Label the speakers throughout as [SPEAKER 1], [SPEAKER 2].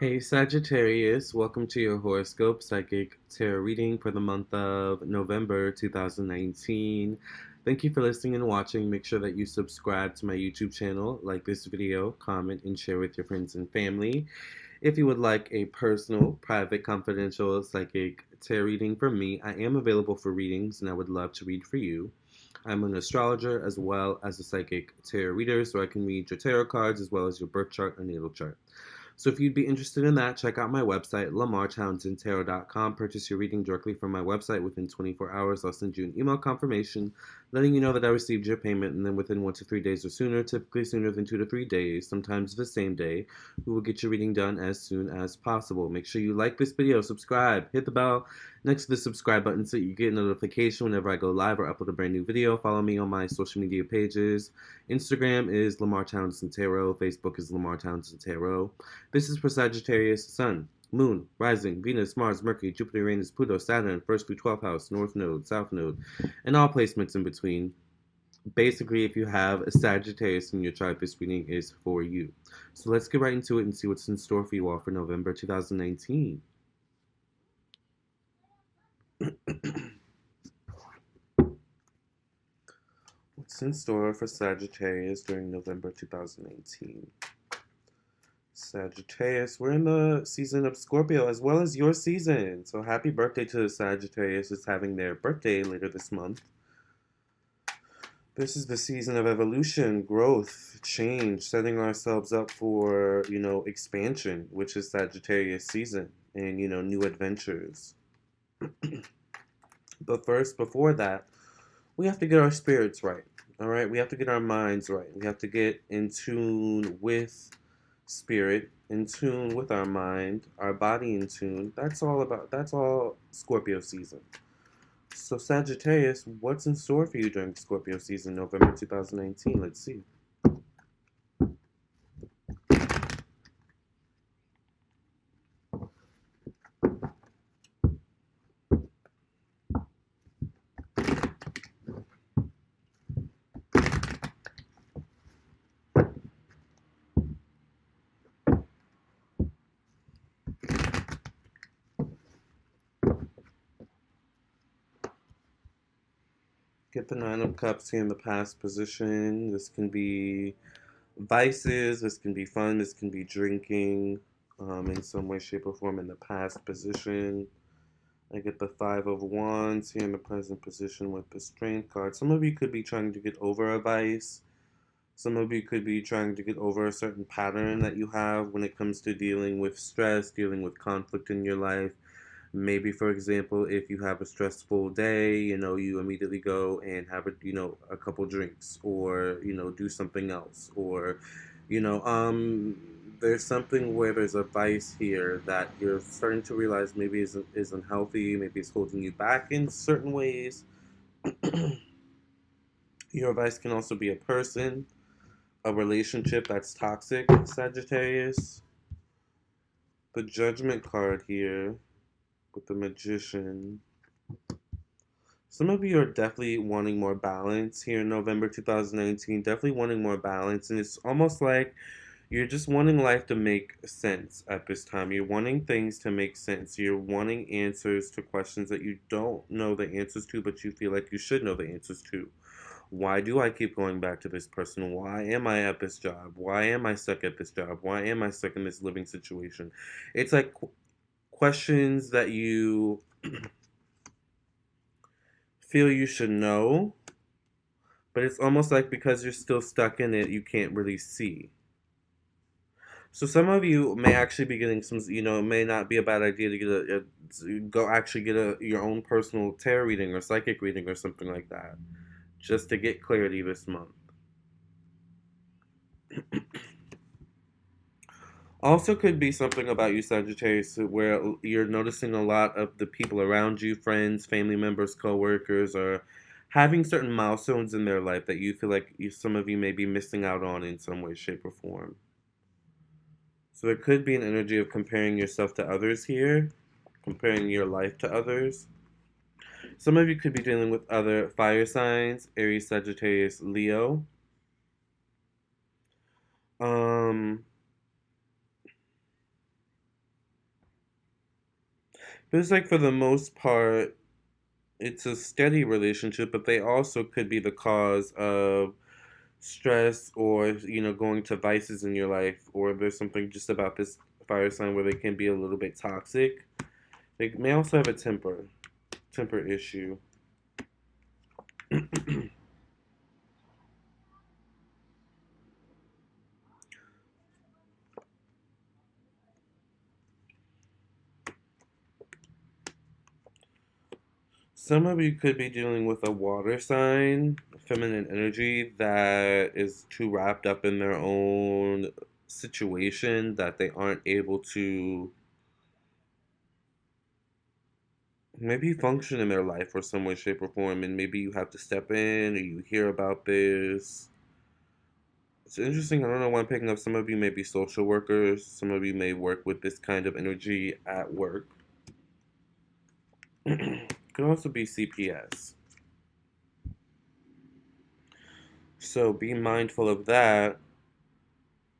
[SPEAKER 1] Hey Sagittarius, welcome to your horoscope psychic tarot reading for the month of November 2019. Thank you for listening and watching. Make sure that you subscribe to my YouTube channel, like this video, comment, and share with your friends and family. If you would like a personal, private, confidential psychic tarot reading from me, I am available for readings and I would love to read for you. I'm an astrologer as well as a psychic tarot reader, so I can read your tarot cards as well as your birth chart or natal chart. So if you'd be interested in that, check out my website, lamarrtownsendtarot.com. Purchase your reading directly from my website within 24 hours. I'll send you an email confirmation letting you know that I received your payment, and then within 1 to 3 days or sooner, typically sooner than 2 to 3 days, sometimes the same day, we will get your reading done as soon as possible. Make sure you like this video, subscribe, hit the bell next to the subscribe button so you get a notification whenever I go live or upload a brand new video. Follow me on my social media pages. Instagram is Lamarr Townsend Tarot. Facebook is Lamarr Townsend Tarot. This is for Sagittarius, Sun, Moon, Rising, Venus, Mars, Mercury, Jupiter, Uranus, Pluto, Saturn, 1st through 12th house, North Node, South Node, and all placements in between. Basically, if you have a Sagittarius in your chart, this reading is for you. So let's get right into it and see what's in store for you all for November 2019. What's in store for Sagittarius during November 2019? Sagittarius, we're in the season of Scorpio as well as your season. So happy birthday to the Sagittarius is having their birthday later this month. This is the season of evolution, growth, change, setting ourselves up for, expansion, which is Sagittarius season, and, new adventures. But first, before that, we have to get our spirits right. All right, we have to get our minds right. We have to get in tune with spirit, in tune with our mind, our body in tune. That's all Scorpio season. So Sagittarius, what's in store for you during Scorpio season, November 2019? Let's see. Get the Nine of Cups here in the past position. This can be vices, this can be fun, this can be drinking in some way, shape, or form in the past position. I get the Five of Wands here in the present position with the Strength card. Some of you could be trying to get over a vice. Some of you could be trying to get over a certain pattern that you have when it comes to dealing with stress, dealing with conflict in your life. Maybe, for example, if you have a stressful day, you immediately go and have a couple drinks, or do something else, or you know, um, there's something where there's a vice here that you're starting to realize maybe isn't healthy, maybe it's holding you back in certain ways. Your vice can also be a person, a relationship that's toxic, Sagittarius. The Judgment card here with the Magician. Some of you are definitely wanting more balance here in November 2019, definitely wanting more balance, and it's almost like you're just wanting life to make sense at this time. You're wanting things to make sense. You're wanting answers to questions that you don't know the answers to, but you feel like you should know the answers to. Why do I keep going back to this person? Why am I at this job? Why am I stuck at this job? Why am I stuck in this living situation? It's like questions that you feel you should know, but it's almost like because you're still stuck in it, you can't really see. So some of you may actually be getting some, it may not be a bad idea to go actually get your own personal tarot reading or psychic reading or something like that, just to get clarity this month. Also could be something about you, Sagittarius, where you're noticing a lot of the people around you, friends, family members, coworkers, are having certain milestones in their life that you feel like some of you may be missing out on in some way, shape, or form. So there could be an energy of comparing yourself to others here, comparing your life to others. Some of you could be dealing with other fire signs, Aries, Sagittarius, Leo. Um, But it's like for the most part, it's a steady relationship, but they also could be the cause of stress or, going to vices in your life, or there's something just about this fire sign where they can be a little bit toxic. They may also have a temper issue. Some of you could be dealing with a water sign, feminine energy that is too wrapped up in their own situation that they aren't able to maybe function in their life or some way, shape, or form, and maybe you have to step in or you hear about this. It's interesting. I don't know why I'm picking up. Some of you may be social workers, some of you may work with this kind of energy at work. Could also be CPS. So be mindful of that.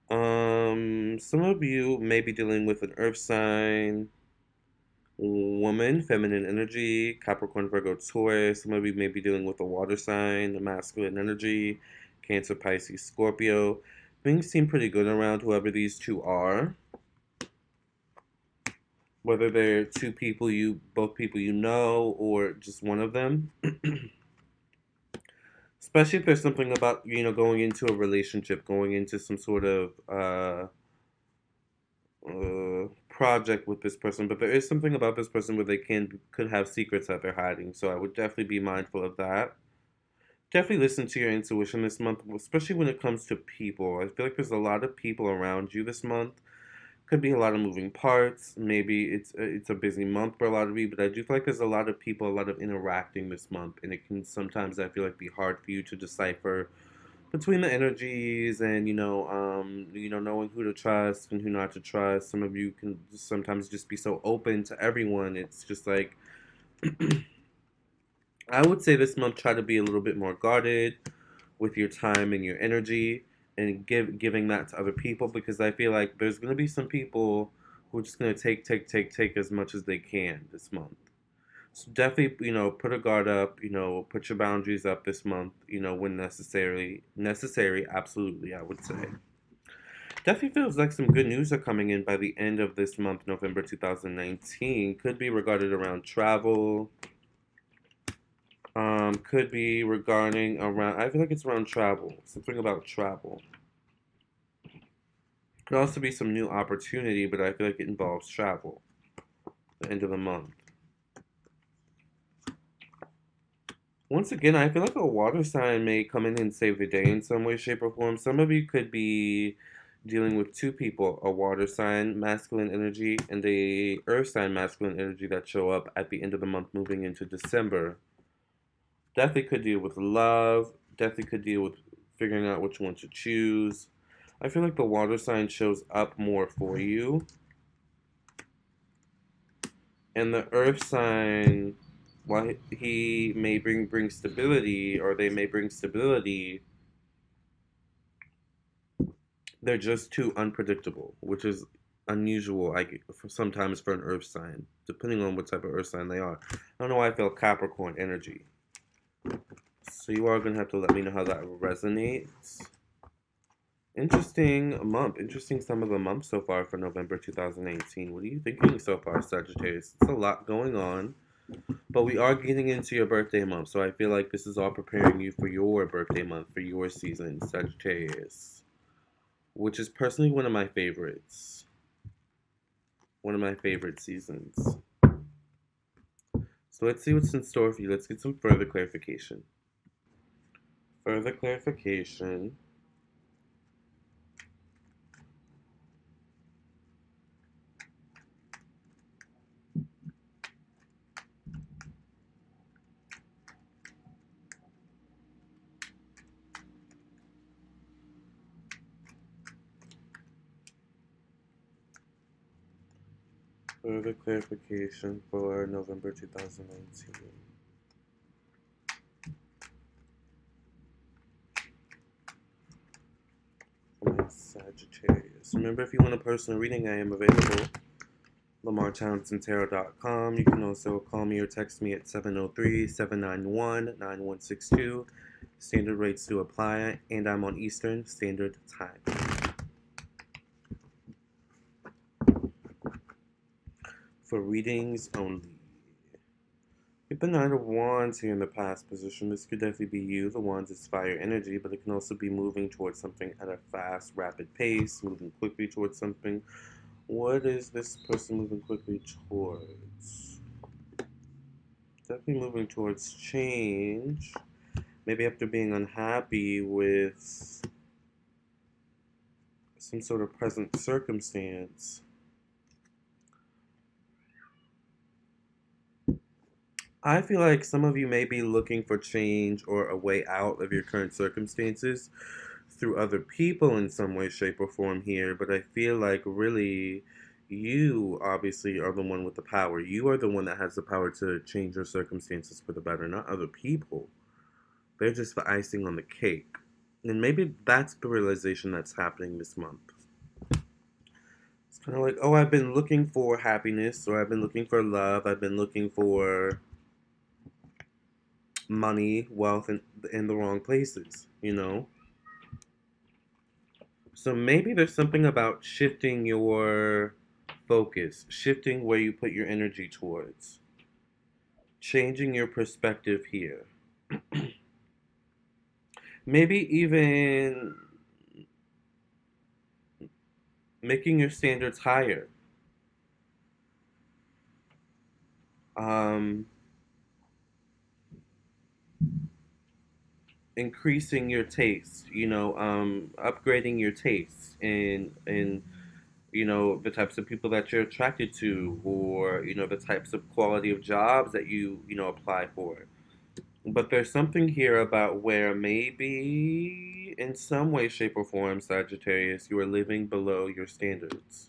[SPEAKER 1] Some of you may be dealing with an earth sign, woman, feminine energy, Capricorn, Virgo, Taurus. Some of you may be dealing with a water sign, masculine energy, Cancer, Pisces, Scorpio. Things seem pretty good around whoever these two are. Whether they're both people you know, or just one of them. Especially if there's something about, going into a relationship, going into some sort of project with this person, but there is something about this person where they could have secrets that they're hiding. So I would definitely be mindful of that. Definitely listen to your intuition this month, especially when it comes to people. I feel like there's a lot of people around you this month. Could be a lot of moving parts. Maybe it's a busy month for a lot of you, but I do feel like there's a lot of people, a lot of interacting this month, and it can sometimes I feel like be hard for you to decipher between the energies and knowing who to trust and who not to trust. Some of you can sometimes just be so open to everyone. It's just like I would say this month try to be a little bit more guarded with your time and your energy, and giving that to other people, because I feel like there's going to be some people who are just going to take as much as they can this month. So definitely, put a guard up, put your boundaries up this month, when necessary, absolutely, I would say. Definitely feels like some good news are coming in by the end of this month, November 2019. Could be regarded around travel. Could be regarding around, I feel like it's around travel. Something about travel. Could also be some new opportunity, but I feel like it involves travel. The end of the month. Once again, I feel like a water sign may come in and save the day in some way, shape, or form. Some of you could be dealing with two people, a water sign, masculine energy, and a earth sign, masculine energy, that show up at the end of the month moving into December. Definitely could deal with love. Definitely could deal with figuring out which one to choose. I feel like the water sign shows up more for you. And the earth sign, while he may bring stability, or they may bring stability, they're just too unpredictable, which is unusual. Sometimes for an earth sign, depending on what type of earth sign they are. I don't know why I felt Capricorn energy. So you are gonna have to let me know how that resonates. Interesting month. Interesting some of the months so far for November 2018. What are you thinking so far, Sagittarius? It's a lot going on. But we are getting into your birthday month, so I feel like this is all preparing you for your birthday month, for your season, Sagittarius, which is personally one of my favorites. One of my favorite seasons. So let's see what's in store for you. Let's get some further clarification. Further clarification. Further clarification for November 2019. For my Sagittarius. Remember, if you want a personal reading, I am available. LamarrTownsendTarot.com. You can also call me or text me at 703-791-9162. Standard rates do apply, and I'm on Eastern Standard Time. For readings only. With the Knight of Wands here in the past position, this could definitely be you. The Wands is fire energy, but it can also be moving towards something at a fast, rapid pace, moving quickly towards something. What is this person moving quickly towards? Definitely moving towards change. Maybe after being unhappy with some sort of present circumstance. I feel like some of you may be looking for change or a way out of your current circumstances through other people in some way, shape, or form here, but I feel like really you obviously are the one with the power. You are the one that has the power to change your circumstances for the better, not other people. They're just the icing on the cake. And maybe that's the realization that's happening this month. It's kind of like, oh, I've been looking for happiness, or I've been looking for love, I've been looking for money, wealth in the wrong places, you know? So maybe there's something about shifting your focus, shifting where you put your energy towards, changing your perspective here. Maybe even making your standards higher. Um, Increasing your taste, upgrading your taste in the types of people that you're attracted to, or the types of quality of jobs that you apply for. But there's something here about where maybe in some way, shape, or form, Sagittarius, you are living below your standards.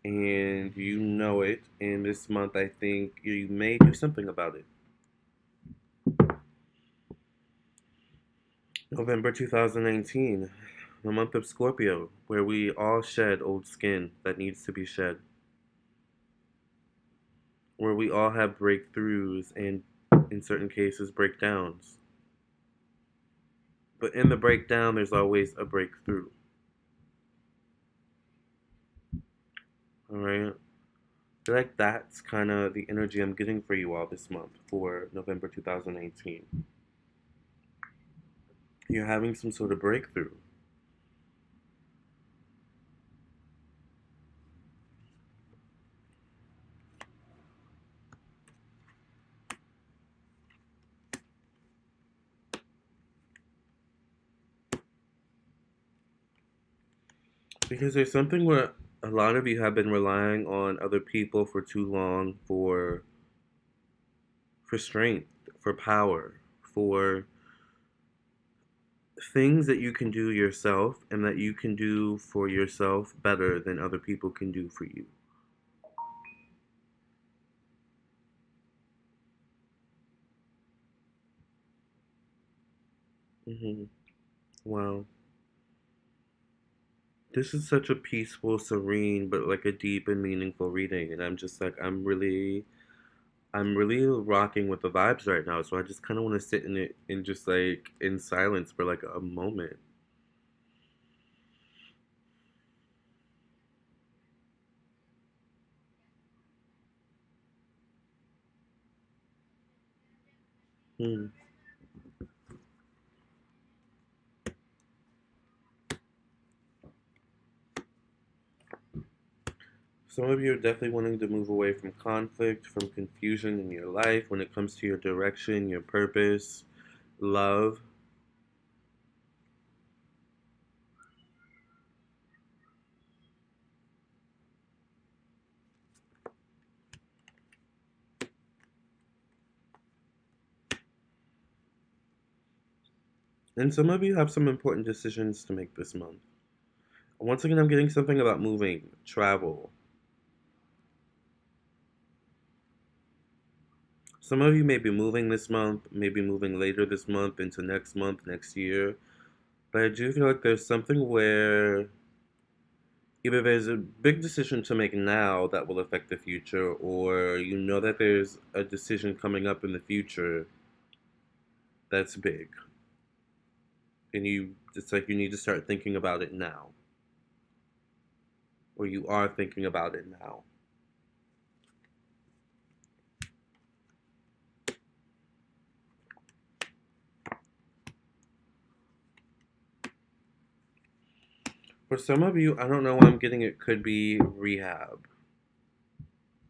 [SPEAKER 1] And you know it. And this month, I think you may do something about it. November 2019, the month of Scorpio, where we all shed old skin that needs to be shed. Where we all have breakthroughs and, in certain cases, breakdowns. But in the breakdown, there's always a breakthrough. Alright? I feel like that's kind of the energy I'm getting for you all this month for November 2019. You're having some sort of breakthrough. Because there's something where a lot of you have been relying on other people for too long for strength, for power, for things that you can do yourself and that you can do for yourself better than other people can do for you. Wow. This is such a peaceful, serene, but like a deep and meaningful reading, and I'm just like I'm really rocking with the vibes right now. So I just kind of want to sit in it and just like in silence for like a moment. Hmm. Some of you are definitely wanting to move away from conflict, from confusion in your life when it comes to your direction, your purpose, love. And some of you have some important decisions to make this month. Once again, I'm getting something about moving, travel. Some of you may be moving this month, maybe moving later this month into next month, next year. But I do feel like there's something where Either there's a big decision to make now that will affect the future, or you know that there's a decision coming up in the future that's big. And it's like you need to start thinking about it now. Or you are thinking about it now. For some of you, I don't know why I'm getting it could be rehab.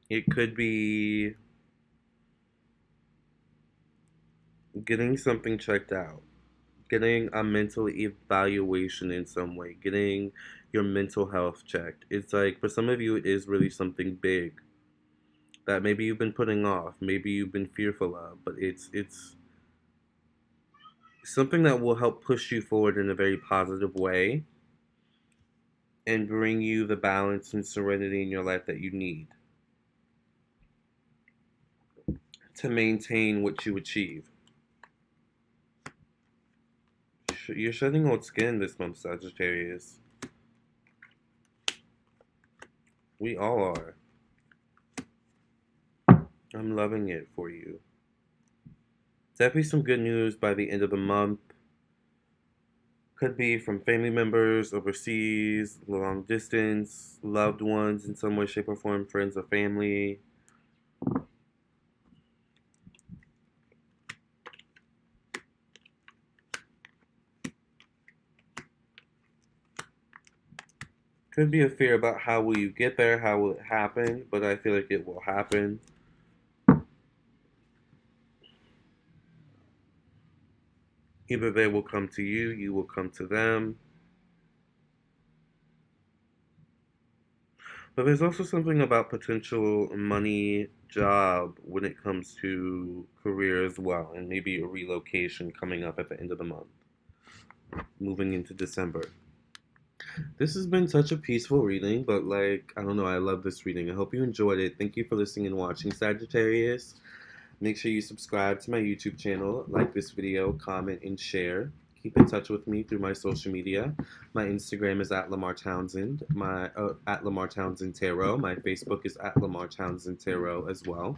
[SPEAKER 1] It could be getting something checked out, getting a mental evaluation in some way, getting your mental health checked. It's like for some of you, it is really something big that maybe you've been putting off, maybe you've been fearful of, but it's something that will help push you forward in a very positive way and bring you the balance and serenity in your life that you need to maintain what you achieve. You're shedding old skin this month, Sagittarius. We all are. I'm loving it for you. Definitely some good news by the end of the month. Could be from family members overseas, long distance, loved ones in some way, shape, or form, friends or family. Could be a fear about how will you get there, how will it happen, but I feel like it will happen. Either they will come to you, you will come to them. But there's also something about potential money, job when it comes to career as well, and maybe a relocation coming up at the end of the month, moving into December. This has been such a peaceful reading, but like, I don't know, I love this reading. I hope you enjoyed it. Thank you for listening and watching, Sagittarius. Make sure you subscribe to my YouTube channel, like this video, comment, and share. Keep in touch with me through my social media. My Instagram is at Lamarr Townsend, at Lamarr Townsend Tarot. My Facebook is at Lamarr Townsend Tarot as well.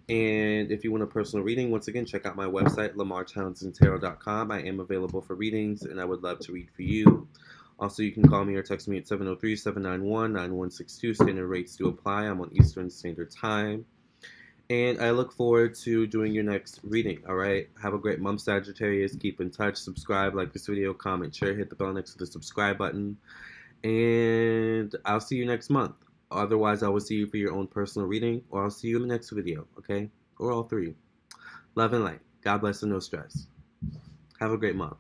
[SPEAKER 1] And if you want a personal reading, once again, check out my website, lamarrtownsendtarot.com. I am available for readings, and I would love to read for you. Also, you can call me or text me at 703-791-9162. Standard rates do apply. I'm on Eastern Standard Time. And I look forward to doing your next reading, all right? Have a great month, Sagittarius. Keep in touch. Subscribe, like this video, comment, share, hit the bell next to the subscribe button. And I'll see you next month. Otherwise, I will see you for your own personal reading, or I'll see you in the next video, okay? Or all three. Love and light. God bless and no stress. Have a great month.